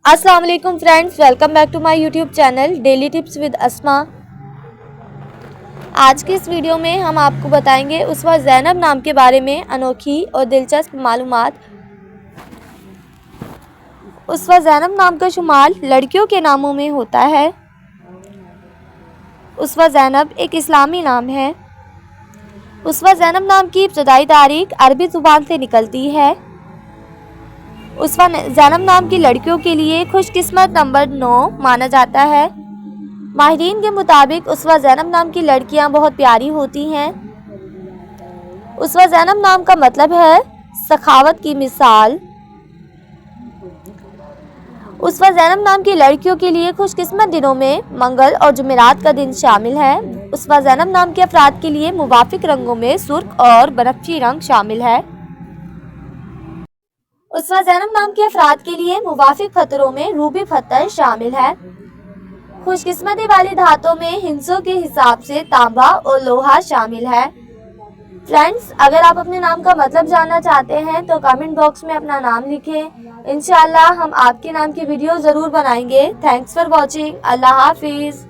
अस्सलाम वालेकुम friends, welcome back to my YouTube channel daily tips with Asma. आज की इस वीडियो में हम आपको बताएंगे उसवा ज़ैनब नाम के बारे में अनोखी और दिलचस्प मालूमात। उसवा ज़ैनब नाम का शुमार लड़कियों के नामों में होता है। उसवा ज़ैनब एक इस्लामी नाम है। उसवा ज़ैनब नाम की इब्तदाई तारीख अरबी ज़ुबान से निकलती है। उसवा ज़ैनब नाम की लड़कियों के लिए खुशकिस्मत नंबर 9 माना जाता है। माहिरीन के मुताबिक उसवा ज़ैनब नाम की लड़कियां बहुत प्यारी होती हैं। उसवा ज़ैनब नाम का मतलब है सखावत की मिसाल। उसवा ज़ैनब नाम की लड़कियों के लिए खुशकिस्मत दिनों में मंगल और जुमेरात का दिन शामिल है। उसवा ज़ैनब नाम के अफराद के लिए मुवाफिक रंगों में सुर्ख और बनफशी रंग शामिल है। उसवा ज़ैनब नाम के अफराद के लिए मुवाफिक फतरों में रूबी फतर शामिल है। खुशकिस्मती वाली धातों में हिंसों के हिसाब से तांबा और लोहा शामिल है। फ्रेंड्स, अगर आप अपने नाम का मतलब जानना चाहते हैं तो कमेंट बॉक्स में अपना नाम लिखें। इंशाल्लाह हम आपके नाम की वीडियो ज़रूर बनाएंगे। Thanks for watching. अल्लाह हाफिज़।